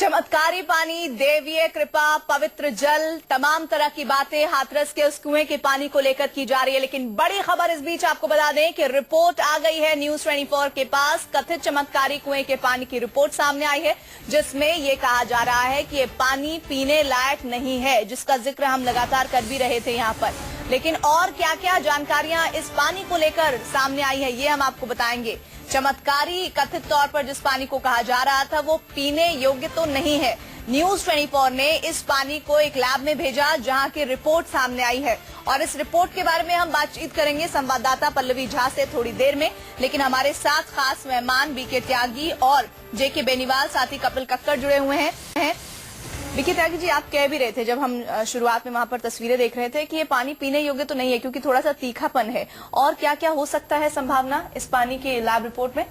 चमत्कारी पानी, देवीय कृपा, पवित्र जल, तमाम तरह की बातें हाथरस के उस कुएं के पानी को लेकर की जा रही है। लेकिन बड़ी खबर इस बीच आपको बता दें कि रिपोर्ट आ गई है न्यूज 24 के पास। कथित चमत्कारी कुएं के पानी की रिपोर्ट सामने आई है, जिसमें ये कहा जा रहा है कि ये पानी पीने लायक नहीं है, जिसका जिक्र हम लगातार कर भी रहे थे यहाँ पर। लेकिन और क्या क्या जानकारियां इस पानी को लेकर सामने आई है, ये हम आपको बताएंगे। चमत्कारी कथित तौर पर जिस पानी को कहा जा रहा था वो पीने योग्य तो नहीं है। न्यूज 24 ने इस पानी को एक लैब में भेजा, जहां की रिपोर्ट सामने आई है और इस रिपोर्ट के बारे में हम बातचीत करेंगे संवाददाता पल्लवी झा से थोड़ी देर में। लेकिन हमारे साथ खास मेहमान बीके त्यागी और जेके बेनीवाल, साथ ही कपिल कक्कड़ जुड़े हुए हैं। बीके त्यागी जी, आप कह भी रहे थे जब हम शुरुआत में वहां पर तस्वीरें देख रहे थे कि ये पानी पीने योग्य तो नहीं है, क्योंकि थोड़ा सा तीखापन है। और क्या क्या हो सकता है संभावना इस पानी की लैब रिपोर्ट में?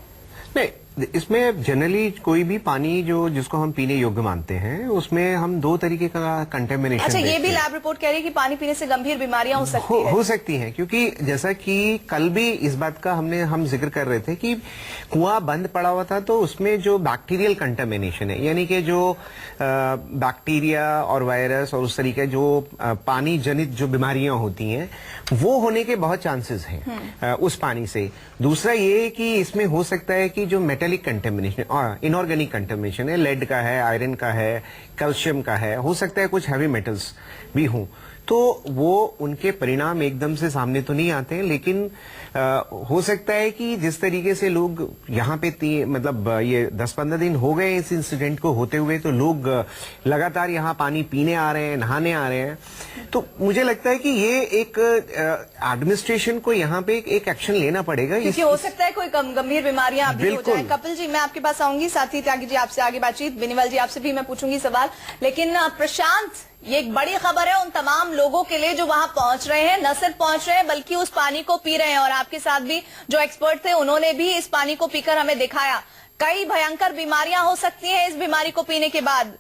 नहीं, इसमें जनरली कोई भी पानी जिसको हम पीने योग्य मानते हैं, उसमें हम दो तरीके का कंटेमिनेशन। अच्छा, ये भी लैब रिपोर्ट कह रही है कि पानी पीने से गंभीर बीमारियां हो सकती हैं, क्योंकि जैसा कि कल भी इस बात का हम जिक्र कर रहे थे कि कुआं बंद पड़ा हुआ था, तो उसमें जो बैक्टीरियल कंटेमिनेशन है, यानी कि जो बैक्टीरिया और वायरस और उस तरीके जो पानी जनित जो बीमारियां होती हैं, वो होने के बहुत चांसेस हैं उस पानी से। दूसरा ये कि इसमें हो सकता है कि जो मेटेलिक कंटेमिनेशन और इनऑर्गेनिक कंटेमिनेशन है, लेड का है, आयरन का है, कैल्शियम का है, हो सकता है कुछ हैवी मेटल्स भी हों, तो वो उनके परिणाम एकदम से सामने तो नहीं आते हैं। लेकिन हो सकता है कि जिस तरीके से लोग यहाँ पे मतलब ये 10-15 दिन हो गए इस इंसिडेंट को होते हुए, तो लोग लगातार यहाँ पानी पीने आ रहे हैं, नहाने आ रहे हैं, तो मुझे लगता है कि ये एक एडमिनिस्ट्रेशन को यहाँ पे एक एक्शन लेना पड़ेगा, क्योंकि हो सकता है कोई गंभीर बीमारियां भी हो जाए। कपिल जी, मैं आपके पास आऊंगी, साथ ही त्यागी जी आपसे आगे बातचीत, बेनीवाल जी आपसे भी मैं पूछूंगी सवाल। लेकिन प्रशांत, ये एक बड़ी खबर है उन तमाम लोगों के लिए जो वहां पहुंच रहे हैं, न सिर्फ पहुंच रहे हैं बल्कि उस पानी को पी रहे हैं। और आपके साथ भी जो एक्सपर्ट थे, उन्होंने भी इस पानी को पीकर हमें दिखाया कई भयंकर बीमारियां हो सकती हैं इस बीमारी को पीने के बाद।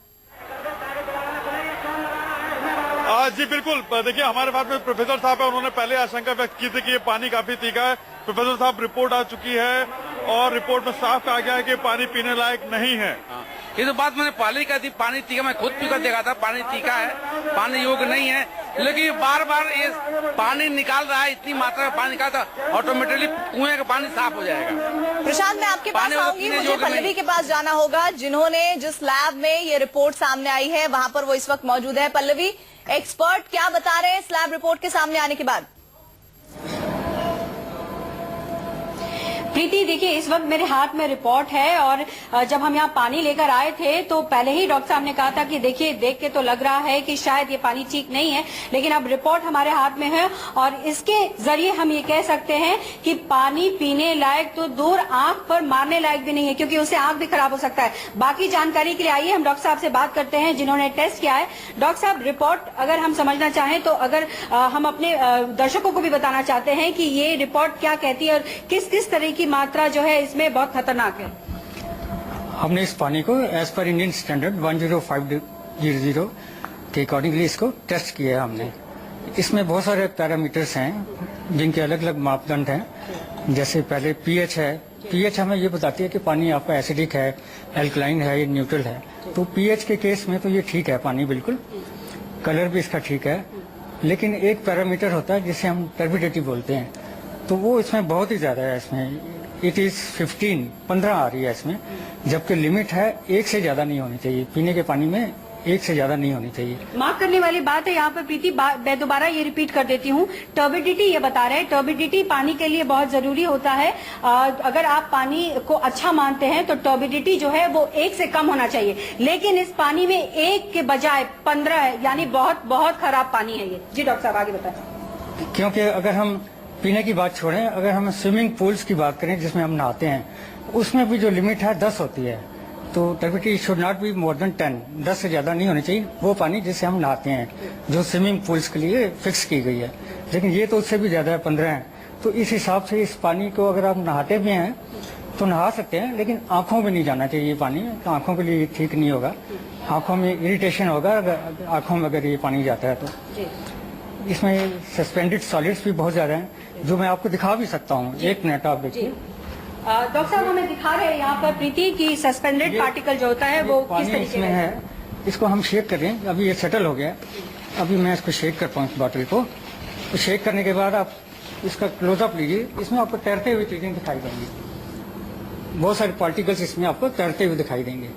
जी बिल्कुल, देखिए हमारे पास में प्रोफेसर साहब है, उन्होंने पहले आशंका व्यक्त की थी कि ये पानी काफी तीखा है। प्रोफेसर साहब, रिपोर्ट आ चुकी है और रिपोर्ट में साफ कहा गया है कि पानी पीने लायक नहीं है। ये तो बात मैंने पहले ही कही थी, पानी तीखा, मैं खुद पीकर देखा था, पानी तीखा है, पानी योग्य नहीं है। लेकिन बार बार ये पानी निकाल रहा है, इतनी मात्रा में पानी निकालता, ऑटोमेटिकली कुएं का पानी साफ हो जाएगा। प्रशांत, मैं आपके पास आऊंगी, मुझे पल्लवी के पास जाना होगा, जिन्होंने जिस लैब में ये रिपोर्ट सामने आई है वहां पर वो इस वक्त मौजूद है। पल्लवी, एक्सपर्ट क्या बता रहे हैं इस लैब रिपोर्ट के सामने आने के बाद? प्रीति, देखिए इस वक्त मेरे हाथ में रिपोर्ट है और जब हम यहाँ पानी लेकर आए थे तो पहले ही डॉक्टर साहब ने कहा था कि देखिए देख के तो लग रहा है कि शायद ये पानी ठीक नहीं है, लेकिन अब रिपोर्ट हमारे हाथ में है और इसके जरिए हम ये कह सकते हैं कि पानी पीने लायक तो दूर, आंख पर मारने लायक भी नहीं है, क्योंकि उससे आंख भी खराब हो सकता है। बाकी जानकारी के लिए आइए हम डॉक्टर साहब से बात करते हैं जिन्होंने टेस्ट किया है। डॉक्टर साहब, रिपोर्ट अगर हम समझना चाहें तो अगर हम अपने दर्शकों को भी बताना चाहते हैं कि ये रिपोर्ट क्या कहती है और किस किस तरह की मात्रा जो है इसमें बहुत खतरनाक है। हमने इस पानी को एज पर इंडियन स्टैंडर्ड 10500 के अकॉर्डिंगली इसको टेस्ट किया है हमने। इसमें बहुत सारे पैरामीटर्स हैं जिनके अलग अलग मापदंड हैं। जैसे पहले पीएच है, पीएच हमें ये बताती है कि पानी आपका एसिडिक है, एल्कलाइन है, ये न्यूट्रल है। तो पीएच के केस में तो ये ठीक है पानी, बिल्कुल। कलर भी इसका ठीक है, लेकिन एक पैरामीटर होता है जिसे हम टर्बिडिटी बोलते हैं, तो वो इसमें बहुत ही ज्यादा है। इसमें इट इज 15 आ रही है इसमें, जबकि लिमिट है 1 से ज्यादा नहीं होनी चाहिए। पीने के पानी में 1 से ज्यादा नहीं होनी चाहिए। माफ करने वाली बात है यहाँ पर प्रीति, मैं दोबारा ये रिपीट कर देती हूँ। टर्बिडिटी ये बता रहे हैं, टर्बिडिटी पानी के लिए बहुत जरूरी होता है। अगर आप पानी को अच्छा मानते हैं तो टर्बिडिटी जो है वो 1 से कम होना चाहिए, लेकिन इस पानी में 1 के बजाय 15 है, यानी बहुत बहुत खराब पानी है ये। जी डॉक्टर साहब, आगे बताएं। क्योंकि अगर हम पीने की बात छोड़ें, अगर हम स्विमिंग पूल्स की बात करें जिसमें हम नहाते हैं, उसमें भी जो लिमिट है 10 होती है। तो turbidity should not be more than 10 से ज्यादा नहीं होनी चाहिए वो पानी जिससे हम नहाते हैं, जो स्विमिंग पूल्स के लिए फिक्स की गई है। लेकिन ये तो उससे भी ज्यादा है, 15 है। तो इस हिसाब से इस पानी को अगर आप नहाते भी हैं तो नहा सकते हैं, लेकिन आंखों में नहीं जाना चाहिए ये पानी, तो आंखों के लिए ठीक नहीं होगा। आंखों में इरिटेशन होगा अगर आंखों में अगर ये पानी जाता है तो। इसमें सस्पेंडेड सॉलिड्स भी बहुत ज्यादा हैं, जो मैं आपको दिखा भी सकता हूँ। 1 मिनट आप देखिए। डॉक्टर साहब हमें दिखा रहे हैं यहाँ पर प्रीति की सस्पेंडेड पार्टिकल जो होता है वो किस पानी तरीके इसमें का है, इसको हम शेक कर रहे हैं। अभी ये सेटल हो गया, अभी मैं इसको शेक करता हूँ इस बॉटल को। तो शेक करने के बाद आप इसका क्लोजअप लीजिए, इसमें आपको तैरते हुए चीजें दिखाई देंगी, बहुत सारे पार्टिकल्स इसमें आपको तैरते हुए दिखाई देंगे।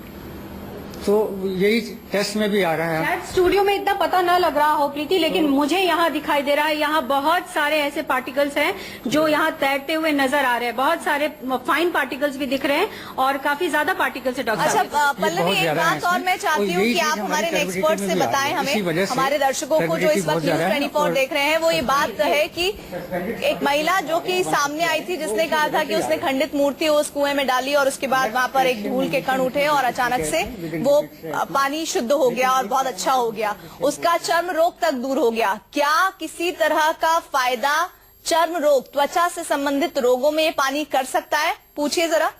तो यही टेस्ट में भी आ रहा है। शायद स्टूडियो में इतना पता न लग रहा हो प्रीति, लेकिन मुझे यहाँ दिखाई दे रहा है, यहाँ बहुत सारे ऐसे पार्टिकल्स हैं जो यहाँ तैरते हुए नजर आ रहे हैं। बहुत सारे फाइन पार्टिकल्स भी दिख रहे हैं और काफी ज्यादा पार्टिकल्स है। डॉक्टर अच्छा साहब पल्लवी, एक बात और मैं चाहती हूँ कि आप हमारे एक्सपर्ट से बताएं हमें, हमारे दर्शकों को जो इस वक्त न्यूज़ 24 देख रहे हैं, वो ये बात है कि एक महिला जो कि सामने आई थी जिसने कहा था कि उसने खंडित मूर्ति उस कुएं में डाली और उसके बाद वहां पर एक धूल के कण उठे और अचानक से वो पानी शुद्ध हो गया और बहुत अच्छा हो गया, उसका चर्म रोग तक दूर हो गया। क्या किसी तरह का फायदा चर्म रोग, त्वचा से संबंधित रोगों में ये पानी कर सकता है? पूछिए जरा।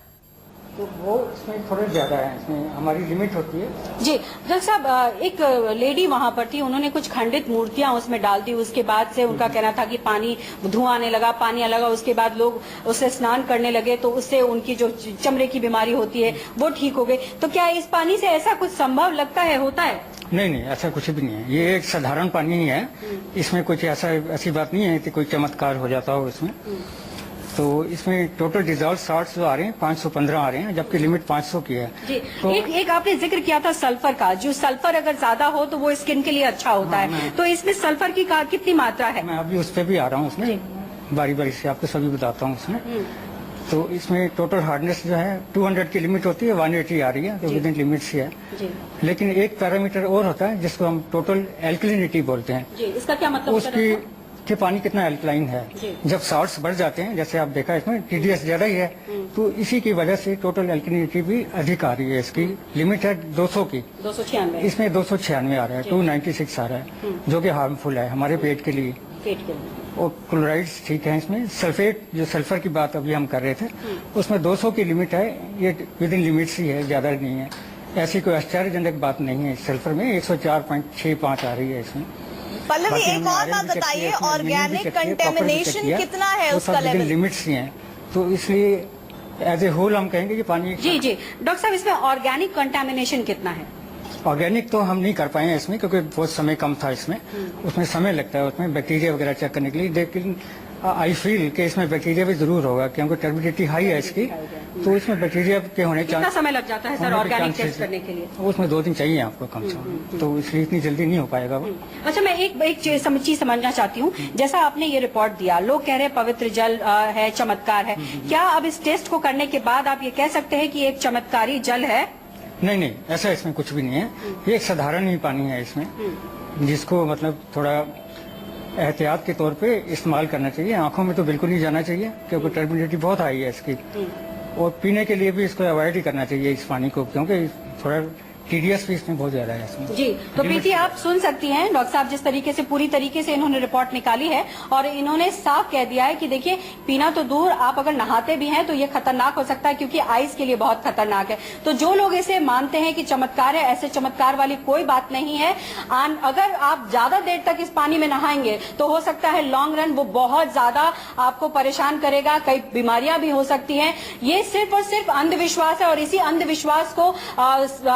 तो वो इसमें थोड़ा ज्यादा है, इसमें हमारी लिमिट होती है। जी डॉक्टर साहब, एक लेडी वहां पर थी, उन्होंने कुछ खंडित मूर्तियां उसमें डाल दी। उसके बाद से उनका कहना था कि पानी धुआं आने लगा, पानी आने लगा। उसके बाद लोग उससे स्नान करने लगे तो उससे उनकी जो चमड़े की बीमारी होती है वो ठीक हो गई। तो क्या इस पानी से ऐसा कुछ संभव लगता है, होता है? नहीं, ऐसा कुछ भी नहीं है। ये एक साधारण पानी ही है, इसमें कुछ ऐसी बात नहीं है कि कोई चमत्कार हो जाता हो इसमें। तो इसमें टोटल डिजॉल्व साल्ट्स जो आ रहे हैं 515 आ रहे हैं, जबकि लिमिट 500 की है। जी, तो एक आपने जिक्र किया था सल्फर का, जो सल्फर अगर ज्यादा हो तो वो स्किन के लिए अच्छा होता है। तो इसमें सल्फर की कितनी मात्रा है? मैं अभी उस पर भी आ रहा हूँ, उसमें बारी बारी से आपको सभी बताता हूँ उसमें। तो इसमें टोटल हार्डनेस जो है 200 की लिमिट होती है, 180 आ रही है, तो विद इन लिमिट्स ही है। लेकिन एक पैरामीटर और होता है जिसको हम टोटल एल्कलिनिटी बोलते हैं। जी, इसका क्या मतलब? उसकी कि पानी कितना एल्कलाइन है। जब सॉल्ट्स बढ़ जाते हैं, जैसे आप देखा इसमें TDS ज्यादा ही है, तो इसी की वजह से टोटल एल्कलिनिटी भी अधिक आ रही है। इसकी लिमिट है 200 की, 296, इसमें 296 आ रहा है, 296 आ रहा है, जो कि हार्मफुल है हमारे पेट के लिए। और क्लोराइड्स ठीक है इसमें। सल्फेट, जो सल्फर की बात अभी हम कर रहे थे, उसमें 200 की लिमिट है, ये विद इन लिमिट्स ही है, ज्यादा नहीं है। ऐसी कोई आश्चर्यजनक बात नहीं है। सल्फर में 104.65 आ रही है इसमें। पल्लवी, एक और बात बताइए, ऑर्गेनिक कंटेमिनेशन कितना है उसका लेवल? लिमिट्स ही हैं, तो इसलिए एज ए होल हम कहेंगे कि पानी। जी डॉक्टर साहब, इसमें ऑर्गेनिक कंटेमिनेशन कितना है? ऑर्गेनिक तो हम नहीं कर पाए हैं इसमें, क्योंकि बहुत समय कम था इसमें। उसमें समय लगता है उसमें बैक्टीरिया वगैरह चेक करने के लिए। लेकिन आई फील कि इसमें बैक्टीरिया भी जरूर होगा, क्योंकि टर्बिडिटी हाई है इसकी, तो इसमें बैक्टीरिया के होने कितना समय लग जाता है सर ऑर्गेनिक टेस्ट करने के लिए? उसमें 2 दिन चाहिए आपको कम से कम, तो इसलिए इतनी जल्दी नहीं हो पाएगा वो। अच्छा, मैं एक चीज समझना चाहती हूँ। जैसा आपने ये रिपोर्ट दिया, लोग कह रहे हैं पवित्र जल है, चमत्कार है। क्या अब इस टेस्ट को करने के बाद आप ये कह सकते हैं कि एक चमत्कारी जल है? नहीं, ऐसा इसमें कुछ भी नहीं है। ये एक साधारण ही पानी है इसमें, जिसको मतलब थोड़ा एहतियात के तौर पे इस्तेमाल करना चाहिए। आंखों में तो बिल्कुल नहीं जाना चाहिए, क्योंकि टर्बिडिटी बहुत हाई है इसकी। और पीने के लिए भी इसको अवॉइड ही करना चाहिए इस पानी को, क्योंकि थोड़ा TDS भी इसमें बहुत ज्यादा है इसमें। जी, तो प्रीति आप सुन सकती हैं डॉक्टर साहब जिस तरीके से पूरी तरीके से इन्होंने रिपोर्ट निकाली है, और इन्होंने साफ कह दिया है कि देखिए, पीना तो दूर, आप अगर नहाते भी हैं तो ये खतरनाक हो सकता है, क्योंकि आइस के लिए बहुत खतरनाक है। तो जो लोग इसे मानते हैं कि चमत्कार है, ऐसे चमत्कार वाली कोई बात नहीं है। अगर आप ज्यादा देर तक इस पानी में नहाएंगे तो हो सकता है लॉन्ग रन वो बहुत ज्यादा आपको परेशान करेगा, कई बीमारियां भी हो सकती हैं। ये सिर्फ और सिर्फ अंधविश्वास है, और इसी अंधविश्वास को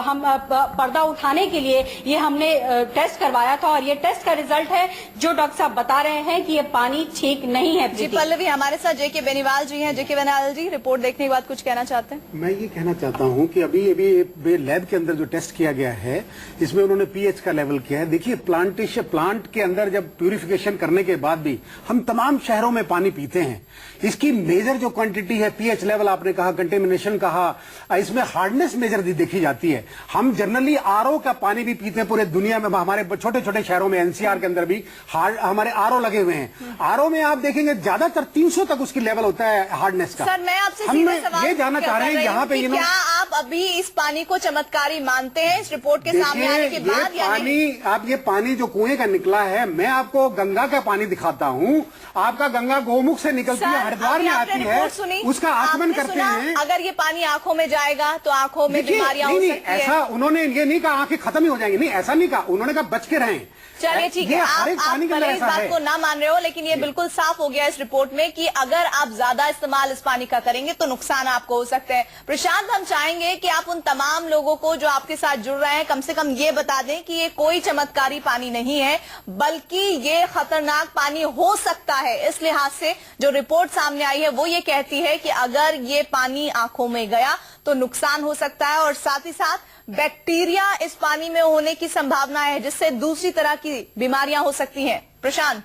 हम पर्दा उठाने के लिए ये हमने टेस्ट करवाया था, और ये टेस्ट का रिजल्ट है जो डॉक्टर साहब बता रहे हैं कि ये पानी ठीक नहीं है। जी पल्लवी, हमारे साथ जेके बेनीवाल जी हैं। जेके बेनीवाल जी, रिपोर्ट देखने के बाद कुछ कहना चाहते हैं? मैं ये कहना चाहता हूँ कि अभी लैब के अंदर जो टेस्ट किया गया है, इसमें उन्होंने पीएच का लेवल किया है। देखिए, प्लांट के अंदर जब प्यूरिफिकेशन करने के बाद भी हम तमाम शहरों में पानी पीते हैं, इसकी मेजर जो क्वांटिटी है, पीएच लेवल आपने कहा, कंटेमिनेशन कहा, इसमें हार्डनेस मेजर देखी जाती है। हम जनरली आरओ का पानी भी पीते हैं पूरे दुनिया में। हमारे छोटे छोटे शहरों में, एनसीआर के अंदर भी हमारे आरओ लगे हुए हैं। आरओ में आप देखेंगे ज्यादातर 300 तक उसकी लेवल होता है हार्डनेस का। सर, मैं आपसे सीधे सवाल ये जानना चाह रहे हैं यहाँ पे क्या आप अभी इस पानी को चमत्कारी मानते हैं इस रिपोर्ट के सामने आने के बाद, या नहीं? आप ये पानी जो कुएं का निकला है, मैं आपको गंगा का पानी दिखाता हूँ। आपका गंगा गौमुख से निकलती है, हरिद्वार में आती है, उसका आचमन करते हैं। अगर ये पानी आंखों में जाएगा तो आंखों में बीमारियां हो सकती है। ऐसा उन्होंने ये नहीं कहा आंखें खत्म ही हो जाएंगी, नहीं ऐसा नहीं कहा, उन्होंने कहा बच के रहें। चलिए ठीक है, आप भले इस बात को ना मान रहे हो, लेकिन ये बिल्कुल साफ हो गया इस रिपोर्ट में कि अगर आप ज्यादा इस्तेमाल इस पानी का करेंगे तो नुकसान आपको हो सकते हैं। प्रशांत, हम चाहेंगे कि आप उन तमाम लोगों को जो आपके साथ जुड़ रहे हैं कम से कम ये बता दें कि ये कोई चमत्कारी पानी नहीं है, बल्कि ये खतरनाक पानी हो सकता है। इस लिहाज से जो रिपोर्ट सामने आई है वो ये कहती है कि अगर ये पानी आंखों में गया तो नुकसान हो सकता है, और साथ ही साथ बैक्टीरिया इस पानी में होने की संभावना है, जिससे दूसरी तरह की बीमारियां हो सकती हैं। प्रशांत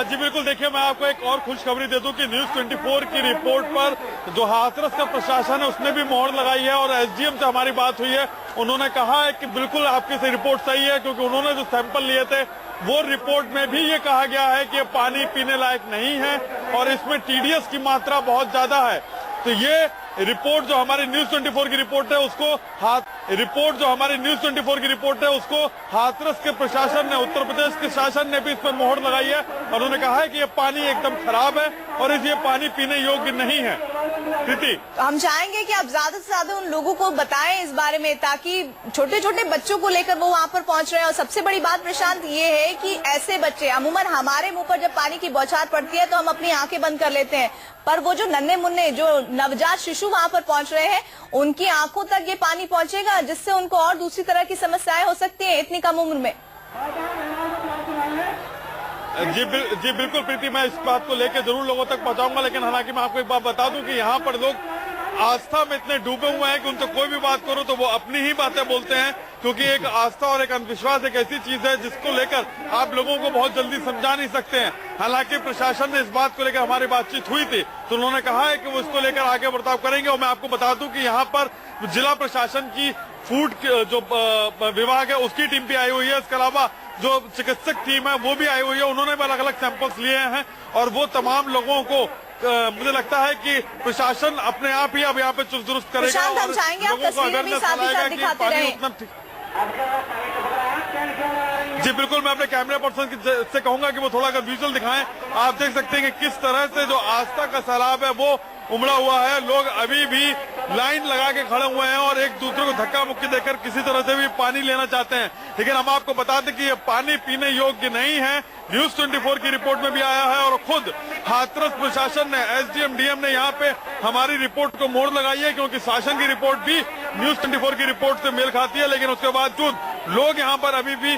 जी बिल्कुल, देखिए मैं आपको एक और खुशखबरी दे दूं कि न्यूज 24 की रिपोर्ट पर जो हाथरस का प्रशासन है उसने भी मोहर लगाई है, और एसडीएम से हमारी बात हुई है, उन्होंने कहा है कि बिल्कुल आपकी रिपोर्ट सही है, क्योंकि उन्होंने जो सैंपल लिए थे वो रिपोर्ट में भी ये कहा गया है कि ये पानी पीने लायक नहीं है और इसमें टीडीएस की मात्रा बहुत ज्यादा है। तो ये रिपोर्ट जो हमारी न्यूज 24 की रिपोर्ट है उसको हाथरस के प्रशासन ने, उत्तर प्रदेश के शासन ने भी इस पर मोहर लगाई है, और उन्होंने कहा है कि ये पानी एकदम खराब है और ये पानी पीने योग्य नहीं है। प्रीति, हम चाहेंगे कि आप ज्यादा से ज्यादा उन लोगों को बताएं इस बारे में, ताकि छोटे छोटे बच्चों को लेकर वो वहां पर पहुंच रहे हैं। और सबसे बड़ी बात प्रशांत ये है कि ऐसे बच्चे, अमूमन हमारे मुंह पर जब पानी की बौछार पड़ती है तो हम अपनी आंखें बंद कर लेते हैं, पर वो जो नन्हे मुन्ने जो नवजात शिशु वहां पर पहुंच रहे हैं उनकी आंखों तक ये पानी पहुंचेगा, जिससे उनको और दूसरी तरह की समस्याएं हो सकती हैं इतनी कम उम्र में। जी बिल्कुल प्रीति, मैं इस बात को लेकर जरूर लोगों तक पहुंचाऊंगा, लेकिन हालांकि मैं आपको एक बात बता दूं कि यहाँ पर लोग आस्था में इतने डूबे हुए हैं कि उनसे कोई भी बात करो तो वो अपनी ही बातें बोलते हैं, क्योंकि एक आस्था और एक अंधविश्वास एक ऐसी चीज है जिसको लेकर आप लोगों को बहुत जल्दी समझा नहीं सकते हैं। हालांकि प्रशासन ने इस बात को लेकर, हमारी बातचीत हुई थी तो उन्होंने कहा है कि वो इसको लेकर आगे बर्ताव करेंगे। और मैं आपको बता दूं कि यहाँ पर जिला प्रशासन की फूड जो विभाग है उसकी टीम भी आई हुई है, इसके अलावा जो चिकित्सक टीम है वो भी आई हुई है, उन्होंने भी अलग अलग सैंपल्स लिए हैं, और वो तमाम लोगों को मुझे लगता है कि प्रशासन अपने आप ही अब यहाँ पे चुस्त दुरुस्त करेगा और लोगों को अवेयरनेस फैलाएगा कि पानी उतना ठीक। जी बिल्कुल, मैं अपने कैमरा पर्सन से कहूंगा कि वो थोड़ा अगर विजुअल दिखाएं। आप देख सकते हैं कि किस तरह से जो आस्था का सैलाब है वो उमड़ा हुआ है। लोग अभी भी लाइन लगा के खड़े हुए हैं और एक दूसरे को धक्का मुक्की देकर किसी तरह से भी पानी लेना चाहते हैं, लेकिन हम आपको बता दें कि ये पानी पीने योग्य नहीं है। न्यूज 24 की रिपोर्ट में भी आया है, और खुद हाथरस प्रशासन ने, एसडीएम डीएम ने यहाँ पे हमारी रिपोर्ट को मोहर लगाई है, क्योंकि शासन की रिपोर्ट भी न्यूज 24 की रिपोर्ट से मेल खाती है, लेकिन उसके बावजूद लोग यहाँ पर अभी भी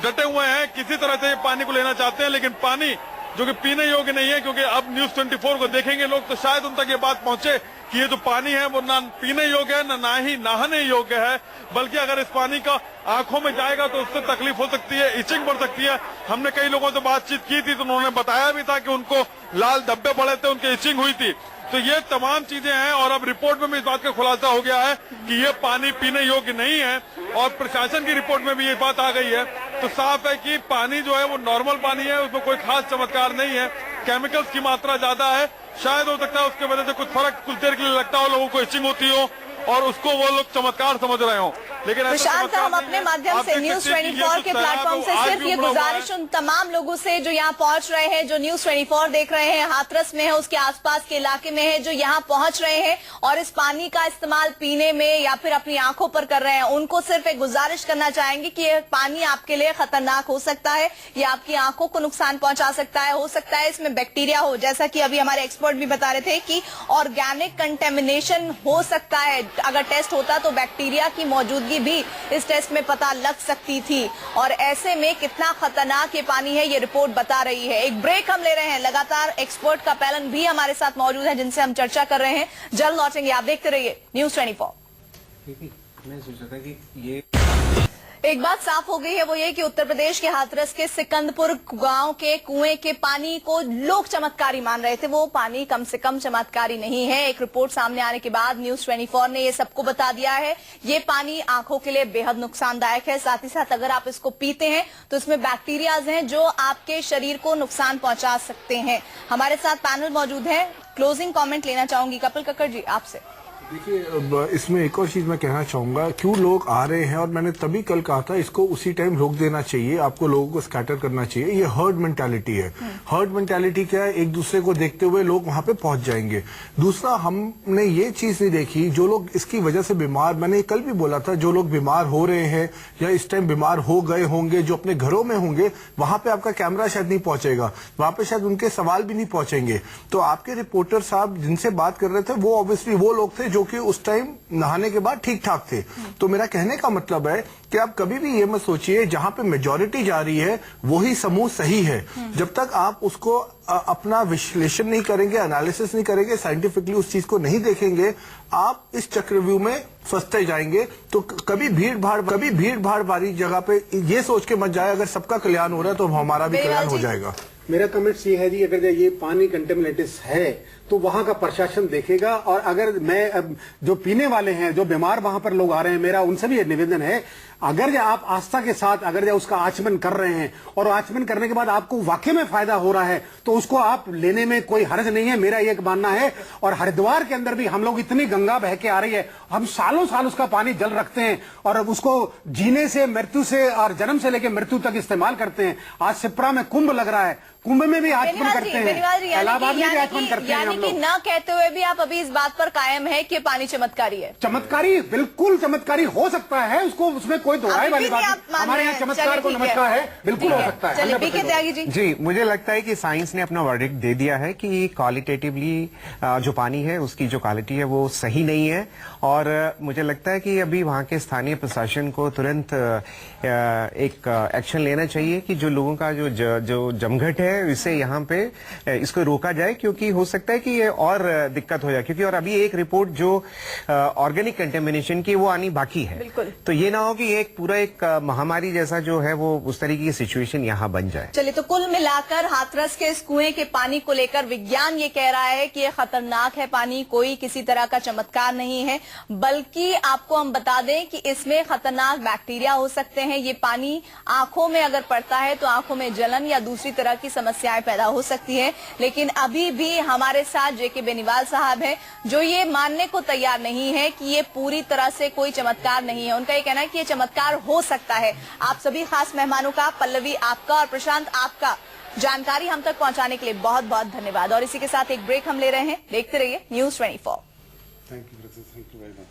डटे हुए हैं, किसी तरह से पानी को लेना चाहते हैं, लेकिन पानी जो कि पीने योग्य नहीं है। क्योंकि अब न्यूज 24 को देखेंगे लोग तो शायद उन तक ये बात पहुंचे कि ये जो पानी है वो ना पीने योग्य है, ना ही नहाने योग्य है, बल्कि अगर इस पानी का आंखों में जाएगा तो उससे तकलीफ हो सकती है, इचिंग बढ़ सकती है। हमने कई लोगों से बातचीत की थी तो उन्होंने बताया भी था कि उनको लाल धब्बे पड़े थे, उनकी इचिंग हुई थी। तो ये तमाम चीजें हैं, और अब रिपोर्ट में भी इस बात का खुलासा हो गया है कि ये पानी पीने योग्य नहीं है, और प्रशासन की रिपोर्ट में भी ये बात आ गई है। तो साफ है कि पानी जो है वो नॉर्मल पानी है, उसमें कोई खास चमत्कार नहीं है, केमिकल्स की मात्रा ज्यादा है। शायद हो सकता है उसके वजह से कुछ फर्क कुछ देर के लिए लगता हो, लोगों को इचिंग होती हो और उसको वो लोग चमत्कार समझ रहे हो, लेकिन प्रशांत, हम अपने माध्यम से न्यूज 24 के प्लेटफॉर्म से सिर्फ ये गुजारिश उन तमाम लोगों से जो यहाँ पहुंच रहे हैं, जो न्यूज 24 देख रहे हैं, हाथरस में है, उसके आसपास के इलाके में है, जो यहाँ पहुंच रहे हैं और इस पानी का इस्तेमाल पीने में या फिर अपनी आंखों पर कर रहे हैं, उनको सिर्फ एक गुजारिश करना चाहेंगे कि ये पानी आपके लिए खतरनाक हो सकता है, ये आपकी आंखों को नुकसान पहुंचा सकता है, हो सकता है इसमें बैक्टीरिया हो, जैसा कि अभी हमारे एक्सपर्ट भी बता रहे थे कि ऑर्गेनिक कंटेमिनेशन हो सकता है। अगर टेस्ट होता तो बैक्टीरिया की मौजूदगी भी इस टेस्ट में पता लग सकती थी, और ऐसे में कितना खतरनाक ये पानी है ये रिपोर्ट बता रही है। एक ब्रेक हम ले रहे हैं, लगातार एक्सपर्ट का पैनल भी हमारे साथ मौजूद है जिनसे हम चर्चा कर रहे हैं, जल्द लौटेंगे। आप देखते रहिए न्यूज 24। मैं सोचा था कि ये एक बात साफ हो गई है, वो ये कि उत्तर प्रदेश के हाथरस के सिकंदपुर गांव के कुएं के पानी को लोग चमत्कारी मान रहे थे, वो पानी कम से कम चमत्कारी नहीं है। एक रिपोर्ट सामने आने के बाद न्यूज 24 ने ये सबको बता दिया है, ये पानी आंखों के लिए बेहद नुकसानदायक है। साथ ही साथ अगर आप इसको पीते हैं तो इसमें बैक्टीरियाज हैं जो आपके शरीर को नुकसान पहुंचा सकते हैं। हमारे साथ पैनल मौजूद है, क्लोजिंग कॉमेंट लेना चाहूंगी कपिल कक्कड़ जी आपसे। देखिए, इसमें एक और चीज मैं कहना चाहूंगा, क्यों लोग आ रहे हैं, और मैंने तभी कल कहा था इसको उसी टाइम रोक देना चाहिए, आपको लोगों को स्कैटर करना चाहिए। ये हर्ड मेंटालिटी है। हर्ड मेंटालिटी क्या है? एक दूसरे को देखते हुए लोग वहां पे पहुंच जाएंगे। दूसरा, हमने ये चीज नहीं देखी, जो लोग इसकी वजह से बीमार, मैंने कल भी बोला था, जो लोग बीमार हो रहे हैं या इस टाइम बीमार हो गए होंगे, जो अपने घरों में होंगे, वहां पे आपका कैमरा शायद नहीं पहुंचेगा, वहां पे शायद उनके सवाल भी नहीं पहुंचेंगे। तो आपके रिपोर्टर साहब जिनसे बात कर रहे थे, वो ऑब्वियसली वो लोग थे जो कि उस टाइम नहाने के बाद ठीक ठाक थे। तो मेरा कहने का मतलब है कि आप कभी भी ये मत सोचिए जहां पे मेजॉरिटी जा रही है वही समूह सही है। जब तक आप उसको अपना विश्लेषण नहीं करेंगे, एनालिसिस नहीं करेंगे, साइंटिफिकली उस चीज को नहीं देखेंगे, आप इस चक्रव्यूह में फंसते जाएंगे। तो कभी भीड़ भाड़ वाली जगह पे ये सोच के मत जाए अगर सबका कल्याण हो रहा है तो हमारा भी कल्याण हो जाएगा। मेरा कमेंट्स ये है जी, अगर ये पानी कंटेमिनेटिस है तो वहां का प्रशासन देखेगा। और अगर मैं जो पीने वाले हैं, जो बीमार वहां पर लोग आ रहे हैं, मेरा उनसे भी निवेदन है, अगर आप आस्था के साथ अगर उसका आचमन कर रहे हैं और आचमन करने के बाद आपको वाकई में फायदा हो रहा है तो उसको आप लेने में कोई हर्ज नहीं है, मेरा ये मानना है। और हरिद्वार के अंदर भी हम लोग, इतनी गंगा बह के आ रही है, हम सालों साल उसका पानी जल रखते हैं और उसको जीने से, मृत्यु से और जन्म से लेकर मृत्यु तक इस्तेमाल करते हैं। आज सिप्रा में कुंभ लग रहा है, कुंभ में भी आचमन करते हैं, इलाहाबाद में भी आचमन करते हैं हम लोग। न कहते हुए भी आप अभी इस बात पर कायम है कि पानी चमत्कारी है। चमत्कारी, बिल्कुल चमत्कारी हो सकता है, उसको उसमें कोई दोहराए वाली बात नहीं। हमारे यहाँ चमत्कार को नमस्कार है, बिल्कुल हो सकता है। चलिए बीके त्यागी जी। जी, मुझे लगता है कि साइंस ने अपना वर्डिक्ट दे दिया है कि क्वालिटेटिवली जो पानी है उसकी जो क्वालिटी है वो सही नहीं है। और मुझे लगता है कि अभी वहाँ के स्थानीय प्रशासन को तुरंत एक एक्शन लेना चाहिए कि जो लोगों का जो जमघट है इसे यहाँ पे इसको रोका जाए, क्योंकि हो सकता है कि ये और दिक्कत हो जाए। क्योंकि और अभी एक रिपोर्ट जो ऑर्गेनिक कंटेमिनेशन की वो आनी बाकी है। तो ये ना हो कि एक पूरा एक महामारी जैसा जो है वो उस तरीके की सिचुएशन यहाँ बन जाए। चलिए, तो कुल मिलाकर हाथरस के इस कुएं के पानी को लेकर विज्ञान ये कह रहा है कि ये खतरनाक है पानी, कोई किसी तरह का चमत्कार नहीं है, बल्कि आपको हम बता दें कि इसमें खतरनाक बैक्टीरिया हो सकते हैं। ये पानी आंखों में अगर पड़ता है तो आंखों में जलन या दूसरी तरह की समस्याएं पैदा हो सकती है। लेकिन अभी भी हमारे साथ जेके बेनीवाल साहब हैं जो ये मानने को तैयार नहीं है कि ये पूरी तरह से कोई चमत्कार नहीं है। उनका ये कहना है कि ये चमत्कार हो सकता है। आप सभी खास मेहमानों का, पल्लवी आपका और प्रशांत आपका, जानकारी हम तक पहुंचाने के लिए बहुत बहुत धन्यवाद। और इसी के साथ एक ब्रेक हम ले रहे हैं। देखते रहिए News 24। Thank you very much.